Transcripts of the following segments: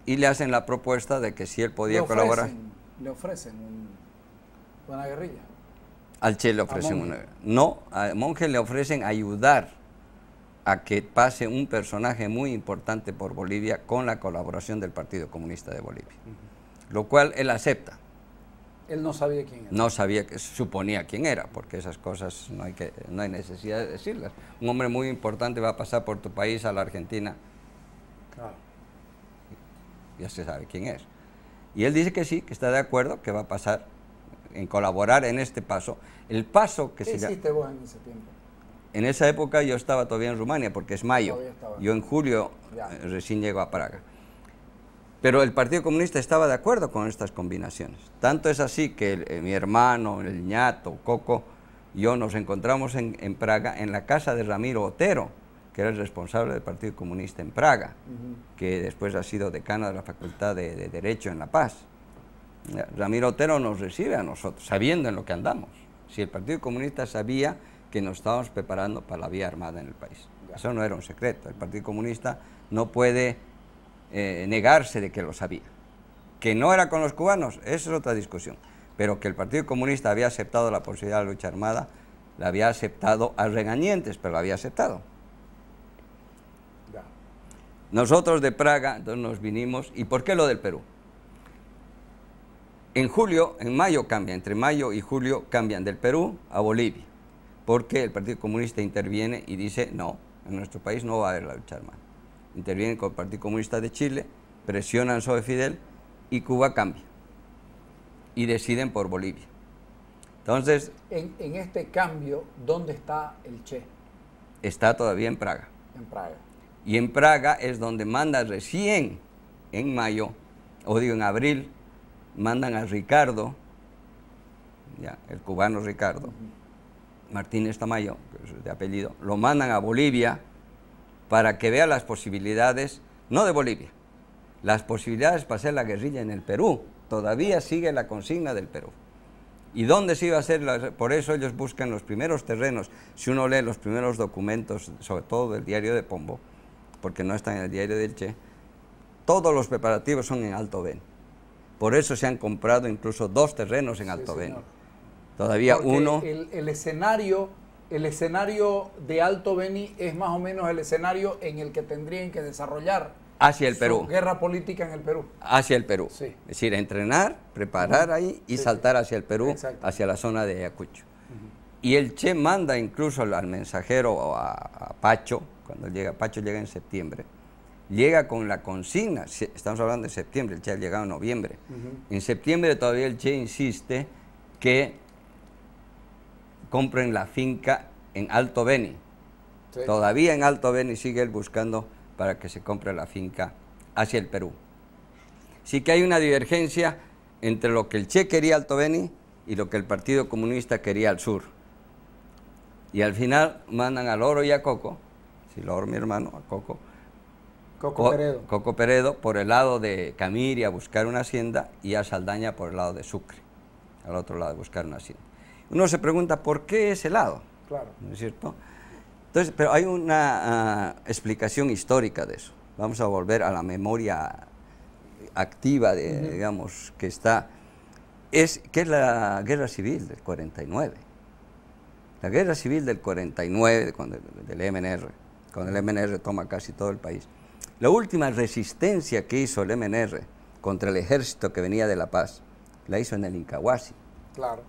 y le hacen la propuesta de que si él podía colaborar. Le ofrecen una guerrilla. Al Che le ofrecen una guerrilla. No, a Monge le ofrecen ayudar a que pase un personaje muy importante por Bolivia con la colaboración del Partido Comunista de Bolivia. Lo cual él acepta. Él no sabía quién era. No sabía, suponía quién era, porque esas cosas no hay necesidad de decirlas. Un hombre muy importante va a pasar por tu país a la Argentina. Claro. Ya se sabe quién es. Y él dice que sí, que está de acuerdo, que va a pasar en colaborar en este paso. El paso que ¿Qué se llama... hiciste vos en ese tiempo? En esa época yo estaba todavía en Rumania, porque es mayo. Yo en julio recién llego a Praga. Pero el Partido Comunista estaba de acuerdo con estas combinaciones. Tanto es así que mi hermano, el ñato, Coco, yo nos encontramos en Praga, en la casa de Ramiro Otero, que era el responsable del Partido Comunista en Praga, que después ha sido decano de la Facultad de Derecho en La Paz. Ramiro Otero nos recibe a nosotros, sabiendo en lo que andamos. Si el Partido Comunista sabía que nos estábamos preparando para la vía armada en el país. Eso no era un secreto. El Partido Comunista no puede negarse de que lo sabía. Que no era con los cubanos, esa es otra discusión. Pero que el Partido Comunista había aceptado la posibilidad de la lucha armada, la había aceptado a regañientes, pero la había aceptado. Nosotros de Praga, entonces nos vinimos. ¿Y por qué lo del Perú? En mayo cambia, entre mayo y julio cambian del Perú a Bolivia, porque el Partido Comunista interviene y dice, no, en nuestro país no va a haber la lucha armada. Intervienen con el Partido Comunista de Chile, presionan sobre Fidel y Cuba cambia. Y deciden por Bolivia. Entonces... En este cambio, ¿dónde está el Che? Está todavía en Praga. En Praga. Y en Praga es donde manda recién, en mayo, o digo en abril, mandan a Ricardo, ya, el cubano Ricardo, Martínez Tamayo, que es de apellido, lo mandan a Bolivia para que vea las posibilidades, no de Bolivia, las posibilidades para hacer la guerrilla en el Perú. Todavía sigue la consigna del Perú. ¿Y dónde se iba a hacer? Por eso ellos buscan los primeros terrenos. Si uno lee los primeros documentos, sobre todo del diario de Pombo, porque no están en el diario del Che, todos los preparativos son en Alto Beni. Por eso se han comprado incluso 2 terrenos en Alto Beni. Todavía porque uno... El escenario de Alto Beni es más o menos el escenario en el que tendrían que desarrollar hacia el Perú. Guerra política en el Perú. Hacia el Perú. Sí. Es decir, entrenar, preparar ahí y saltar hacia el Perú, hacia la zona de Ayacucho. Y el Che manda incluso al mensajero a Pacho, cuando llega, Pacho llega en septiembre, llega con la consigna, estamos hablando de septiembre, el Che ha llegado en noviembre. En septiembre todavía el Che insiste que compren la finca en Alto Beni. Todavía en Alto Beni sigue él buscando para que se compre la finca hacia el Perú. Sí que hay una divergencia entre lo que el Che quería Alto Beni y lo que el Partido Comunista quería al sur. Y al final mandan a Loro y a Coco, si Loro mi hermano, a Coco, Coco Peredo por el lado de Camiri a buscar una hacienda y a Saldaña por el lado de Sucre, al otro lado a buscar una hacienda. Uno se pregunta, ¿por qué ese lado? Claro. ¿No es cierto? Entonces, pero hay una explicación histórica de eso. Vamos a volver a la memoria activa, digamos, que está, que es la Guerra Civil del 49. La Guerra Civil del 49, del MNR, cuando el MNR toma casi todo el país. La última resistencia que hizo el MNR contra el ejército que venía de La Paz, la hizo en el Incahuasi. Claro.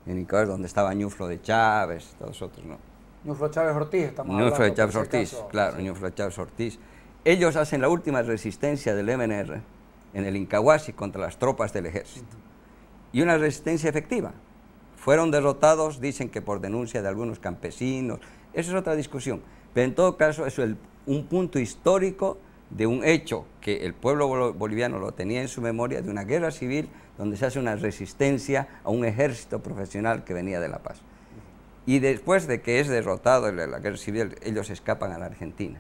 En Incahuasi, donde estaba Ñuflo de Chávez, todos otros, ¿no? Ñuflo Chávez Ortiz, estamos hablando. Ñuflo de Chávez Ortiz, claro, Ñuflo de Chávez Ortiz. Ellos hacen la última resistencia del MNR en el Incahuasi contra las tropas del ejército. Y una resistencia efectiva. Fueron derrotados, dicen que por denuncia de algunos campesinos. Eso es otra discusión. Pero en todo caso, eso es un punto histórico de un hecho que el pueblo boliviano lo tenía en su memoria, de una guerra civil donde se hace una resistencia a un ejército profesional que venía de La Paz. Y después de que es derrotado en la guerra civil, ellos escapan a la Argentina,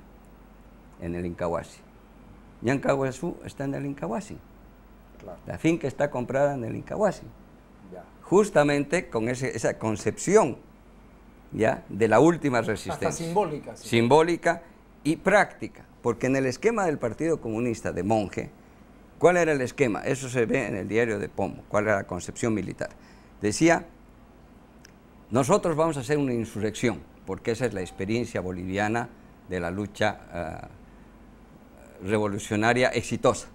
en el Incahuasi. Yancahuazú está en el Incahuasi. Claro. La finca está comprada en el Incahuasi. Justamente con esa concepción, ¿ya?, de la última resistencia. Hasta simbólica. Sí. Simbólica y práctica, porque en el esquema del Partido Comunista de Monge, ¿Cuál era el esquema? Eso se ve en el diario de Pombo, cuál era la concepción militar. Decía, nosotros vamos a hacer una insurrección, porque esa es la experiencia boliviana de la lucha revolucionaria exitosa.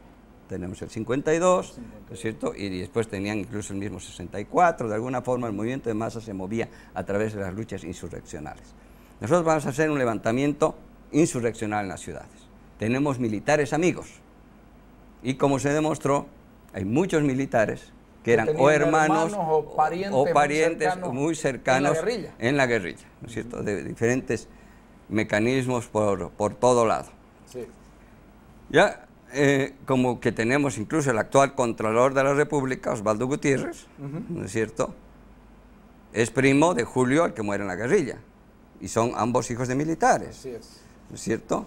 Tenemos el 52, ¿no es cierto? Y después tenían incluso el mismo 64, de alguna forma el movimiento de masa se movía a través de las luchas insurreccionales. Nosotros vamos a hacer un levantamiento insurreccional en las ciudades. Tenemos militares amigos, y como se demostró, hay muchos militares que eran o hermanos o parientes muy cercanos en la guerrilla, ¿no es cierto? De diferentes mecanismos por todo lado. Sí. Ya, como que tenemos incluso el actual Contralor de la República, Osvaldo Gutiérrez, ¿no es cierto? Es primo de Julio, el que muere en la guerrilla, y son ambos hijos de militares, así es. ¿no es cierto?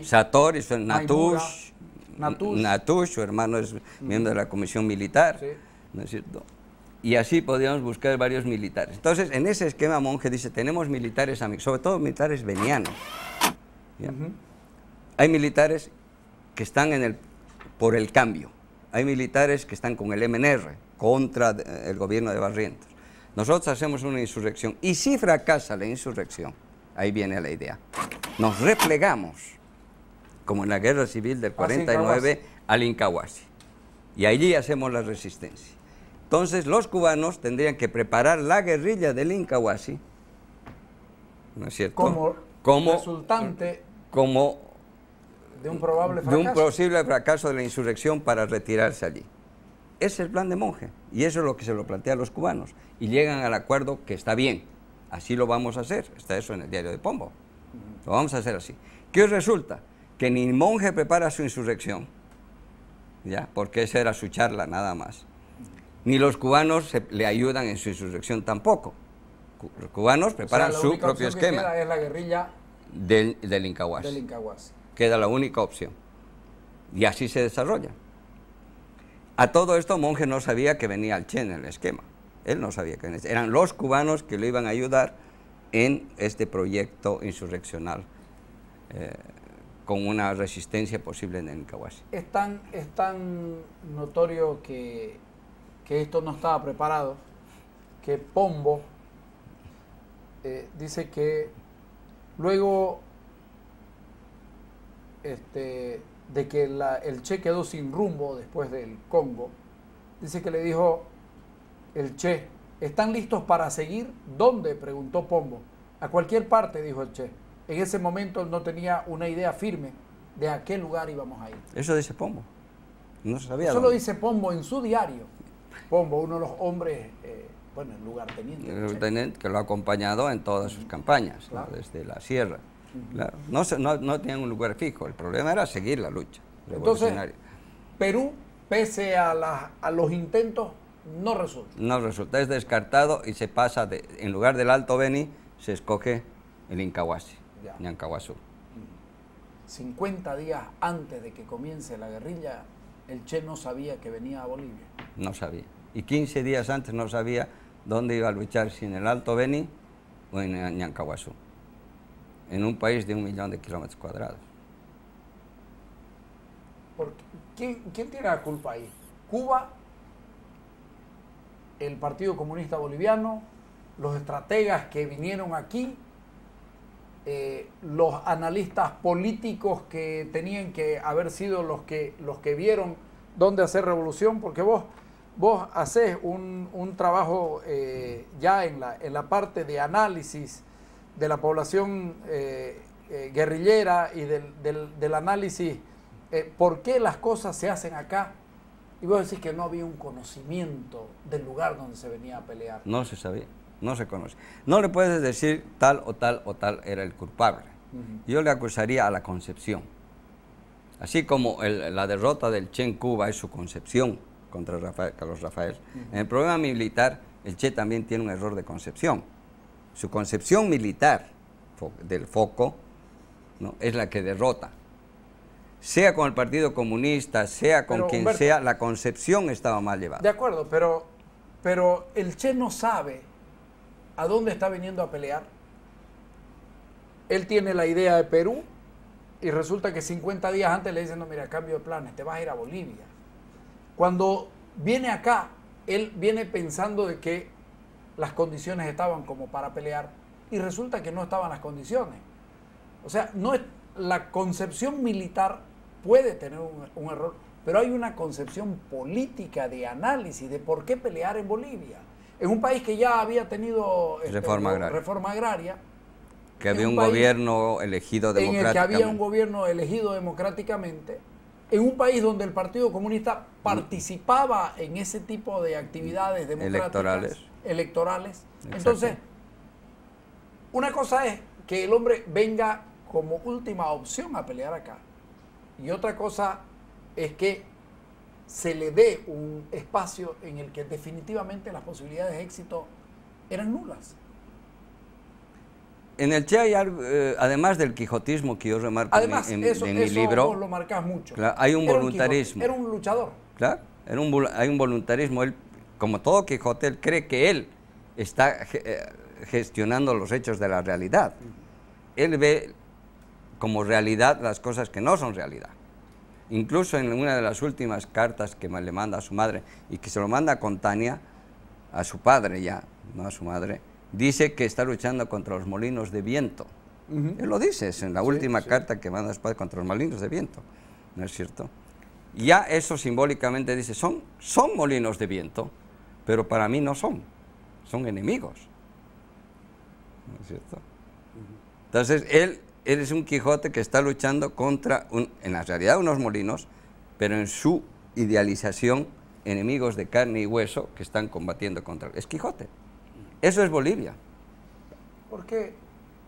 Satori, Natush, su hermano es miembro de la comisión militar, sí. ¿no es cierto? Y así podíamos buscar varios militares. Entonces, en ese esquema Monge dice, tenemos militares amigos, sobre todo militares venianos. Hay militares que están por el cambio, hay militares que están con el MNR, contra el gobierno de Barrientos. Nosotros hacemos una insurrección, y si fracasa la insurrección, ahí viene la idea, nos replegamos, como en la guerra civil del 49, al Incahuasi. Y allí hacemos la resistencia. Entonces los cubanos tendrían que preparar la guerrilla del Incahuasi, ¿no es cierto? Como resultante de un probable fracaso. De un posible fracaso de la insurrección para retirarse allí. Ese es el plan de Monge, y eso es lo que se lo plantea a los cubanos. Y llegan al acuerdo que está bien, así lo vamos a hacer. Está eso en el diario de Pombo. Lo vamos a hacer así. ¿Qué resulta? Que ni Monge prepara su insurrección, ¿ya? Porque esa era su charla nada más. Ni los cubanos le ayudan en su insurrección tampoco. Los cubanos preparan su propio esquema. Que queda es la guerrilla del Incahuasi. Queda la única opción. Y así se desarrolla. A todo esto Monge no sabía que venía el Che en el esquema. Él no sabía que eran los cubanos que lo iban a ayudar en este proyecto insurreccional con una resistencia posible en el Incahuasi. Es tan notorio que esto no estaba preparado, que Pombo dice que luego de que el Che quedó sin rumbo después del Congo, dice que le dijo el Che, ¿están listos para seguir? ¿Dónde?, preguntó Pombo. A cualquier parte, dijo el Che. En ese momento él no tenía una idea firme de a qué lugar íbamos a ir. Eso dice Pombo. No sabía. Eso lo dice Pombo en su diario. Pombo, uno de los hombres, el lugarteniente. El lugarteniente que lo ha acompañado en todas sus campañas, claro, ¿no? Desde la sierra. Claro. No tenían un lugar fijo, el problema era seguir la lucha revolucionaria. Entonces, Perú, pese a los intentos, no resulta. No resulta, es descartado y se pasa, en lugar del Alto Beni, se escoge el Incahuasi, Ñancahuazú. 50 días antes de que comience la guerrilla, el Che no sabía que venía a Bolivia. No sabía. Y 15 días antes no sabía dónde iba a luchar, si en el Alto Beni o en Ñancahuazú, en un país de 1 millón de kilómetros cuadrados. ¿Quién tiene la culpa ahí? ¿Cuba, el Partido Comunista Boliviano, los estrategas que vinieron aquí, los analistas políticos que tenían que haber sido los que vieron dónde hacer revolución? Porque vos haces un trabajo ya en la parte de análisis de la población guerrillera y del análisis por qué las cosas se hacen acá, y vos decís que no había un conocimiento del lugar donde se venía a pelear. No se sabía, no se conoce. No le puedes decir tal o tal o tal era el culpable. Yo le acusaría a la concepción. Así como la derrota del Che en Cuba es su concepción contra Carlos Rafael. En el problema militar, el Che también tiene un error de concepción. Su concepción militar del foco, ¿no?, es la que derrota. Sea con el Partido Comunista, sea con quien Humberto, sea, la concepción estaba mal llevada. De acuerdo, pero el Che no sabe a dónde está viniendo a pelear. Él tiene la idea de Perú y resulta que 50 días antes le dicen, no, mira, cambio de planes, te vas a ir a Bolivia. Cuando viene acá, él viene pensando de que las condiciones estaban como para pelear y resulta que no estaban las condiciones. O sea, no es, la concepción militar puede tener un error, pero hay una concepción política de análisis de por qué pelear en Bolivia. En un país que ya había tenido reforma agraria, que había un gobierno elegido democráticamente. En el que había un gobierno elegido democráticamente, en un país donde el Partido Comunista participaba en ese tipo de actividades democráticas, electorales. Entonces, una cosa es que el hombre venga como última opción a pelear acá, y otra cosa es que se le dé un espacio en el que definitivamente las posibilidades de éxito eran nulas. En el Che hay algo, además del quijotismo que yo remarco en mi libro, vos lo marcás mucho. Claro, hay un voluntarismo. Era un luchador. Claro, hay un voluntarismo. Él, como todo Quijote, él cree que él está gestionando los hechos de la realidad. Él ve como realidad las cosas que no son realidad. Incluso en una de las últimas cartas que le manda a su madre, y que se lo manda con Tania, a su padre ya, no a su madre, dice que está luchando contra los molinos de viento. Él lo dice, es en la última carta que manda a su padre, contra los molinos de viento, ¿no es cierto? Ya eso simbólicamente dice, son molinos de viento, pero para mí no son enemigos, ¿no es cierto? Entonces él es un Quijote que está luchando contra, en la realidad, unos molinos, pero en su idealización, enemigos de carne y hueso que están combatiendo contra él. Es Quijote. Eso es Bolivia. ¿Por qué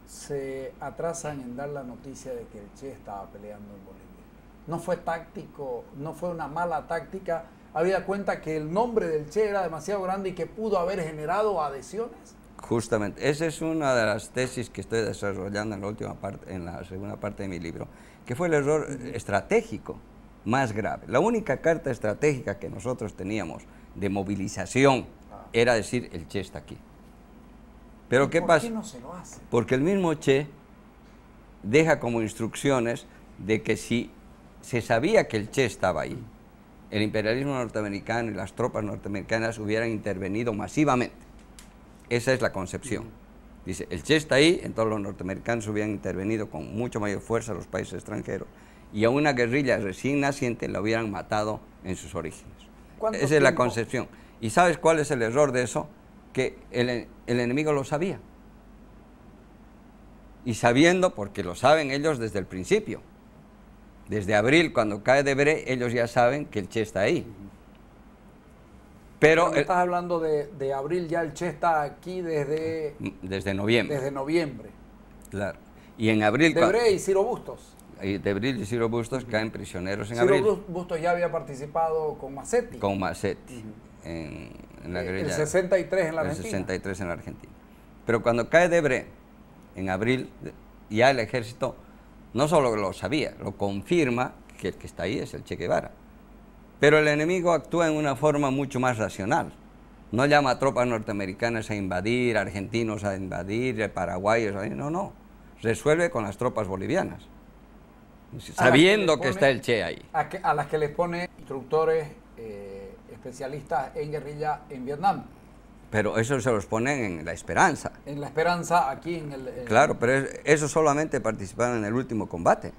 se atrasan en dar la noticia de que el Che estaba peleando en Bolivia? ¿No fue táctico, no fue una mala táctica, habida cuenta que el nombre del Che era demasiado grande y que pudo haber generado adhesiones? Justamente, esa es una de las tesis que estoy desarrollando en la última parte, en la segunda parte de mi libro, que fue el error estratégico más grave. La única carta estratégica que nosotros teníamos de movilización era decir, el Che está aquí. Pero ¿qué pasa? ¿Por qué no se lo hace? Porque el mismo Che deja como instrucciones de que si se sabía que el Che estaba ahí, el imperialismo norteamericano y las tropas norteamericanas hubieran intervenido masivamente. Esa es la concepción. Dice, el Che está ahí, entonces los norteamericanos hubieran intervenido con mucho mayor fuerza a los países extranjeros y a una guerrilla recién naciente la hubieran matado en sus orígenes. Esa es la concepción. ¿Y sabes cuál es el error de eso? Que el enemigo lo sabía. Y sabiendo, porque lo saben ellos desde el principio. Desde abril, cuando cae Debré, ellos ya saben que el Che está ahí. Pero estás hablando de abril, ya el Che está aquí desde noviembre. Desde noviembre. Claro. Y en abril... Debré y Ciro Bustos. Debré y Ciro Bustos caen prisioneros en abril. Ciro Bustos ya había participado con Macetti. Con Macetti, en la guerrilla. El 63 en la Argentina. El 63 en la Argentina. Pero cuando cae Debré, en abril, ya el ejército no solo lo sabía, lo confirma que el que está ahí es el Che Guevara. Pero el enemigo actúa en una forma mucho más racional. No llama a tropas norteamericanas a invadir, argentinos a invadir, paraguayos a... No. Resuelve con las tropas bolivianas. Sabiendo que está el Che ahí. A las que les pone instructores especialistas en guerrilla en Vietnam. Pero eso se los ponen en La Esperanza. En La Esperanza, aquí en el... Claro, pero eso solamente participaron en el último combate.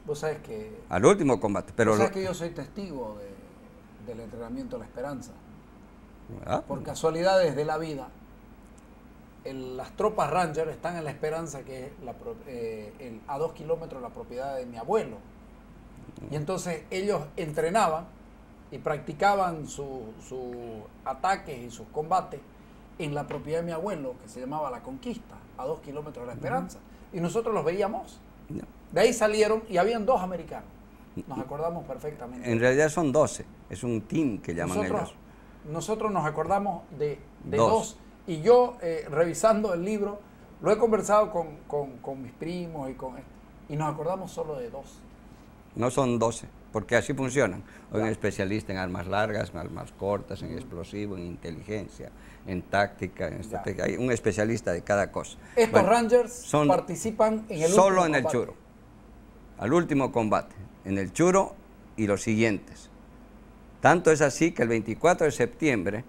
Vos sabés que... Al último combate, pero... Vos sabés que yo soy testigo del entrenamiento de La Esperanza. Por casualidades de la vida, las tropas Ranger están en La Esperanza, que es a 2 kilómetros de la propiedad de mi abuelo. Y entonces ellos entrenaban y practicaban sus ataques y sus combates en la propiedad de mi abuelo, que se llamaba La Conquista, a 2 kilómetros de La Esperanza. Y nosotros los veíamos. De ahí salieron y habían 2 americanos. Nos acordamos perfectamente. En realidad son 12. Es un team que llaman ellos. Nosotros nos acordamos de 2 Y yo, revisando el libro, lo he conversado con mis primos y nos acordamos solo de 12. No son 12, porque así funcionan. Hay un especialista en armas largas, en armas cortas, en explosivo, en inteligencia, en táctica, en estrategia. Hay un especialista de cada cosa. Estos Rangers participan en el solo en el Churo, al último combate, en el Churo y los siguientes. Tanto es así que el 24 de septiembre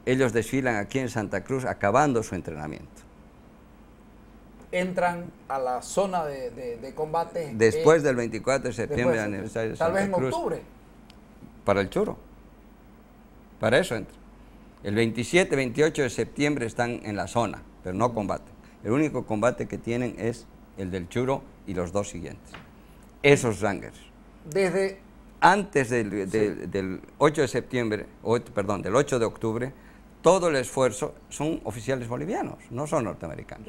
ellos desfilan aquí en Santa Cruz acabando su entrenamiento. Entran a la zona de combate. Después del 24 de septiembre, del aniversario de Santa Cruz. Tal vez en octubre. Para el Churo. Para eso entran. El 27, 28 de septiembre están en la zona, pero no combaten. El único combate que tienen es el del Churo y los 2 siguientes. Esos Rangers. Antes del 8 de septiembre, perdón, del 8 de octubre, todo el esfuerzo son oficiales bolivianos, no son norteamericanos.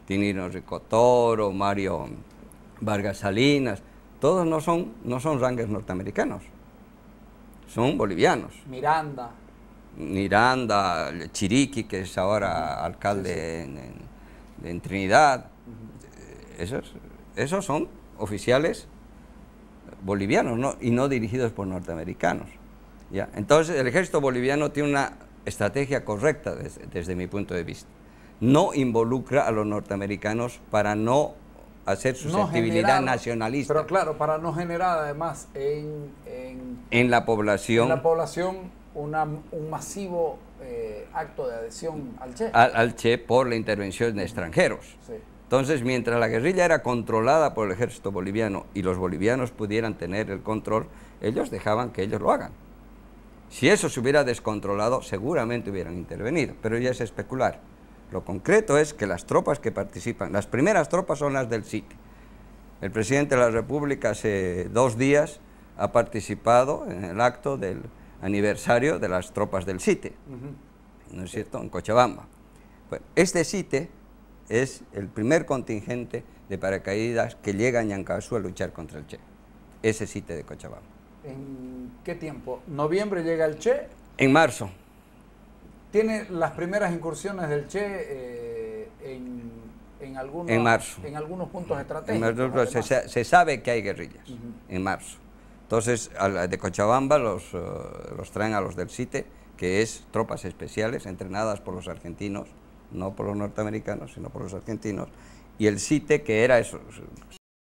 Tinino Ricotoro, Mario Vargas Salinas, todos no son Rangers norteamericanos, son bolivianos. Miranda, Chiriqui, que es ahora alcalde en Trinidad, esos son oficiales bolivianos y no dirigidos por norteamericanos. ¿Ya? Entonces el ejército boliviano tiene una estrategia correcta desde mi punto de vista. No involucra a los norteamericanos para no hacer susceptibilidad nacionalista. Pero claro, para no generar además en la población un masivo acto de adhesión al Che. Al Che por la intervención de extranjeros. Sí. Entonces, mientras la guerrilla era controlada por el ejército boliviano y los bolivianos pudieran tener el control, ellos dejaban que ellos lo hagan. Si eso se hubiera descontrolado, seguramente hubieran intervenido, pero ya es especular. Lo concreto es que las tropas que participan, las primeras tropas son las del CITE. El presidente de la República hace 2 días ha participado en el acto del aniversario de las tropas del CITE, ¿no es cierto?, en Cochabamba. Bueno, este CITE es el primer contingente de paracaídas que llega a Ñancazú a luchar contra el Che, ese CITE de Cochabamba. ¿En qué tiempo? ¿Noviembre llega el Che? En marzo. ¿Tiene las primeras incursiones del Che en algunos puntos estratégicos? Se sabe que hay guerrillas en marzo. Entonces, de Cochabamba los traen a los del CITE, que es tropas especiales entrenadas por los argentinos, no por los norteamericanos, sino por los argentinos, y el CITE, que era eso,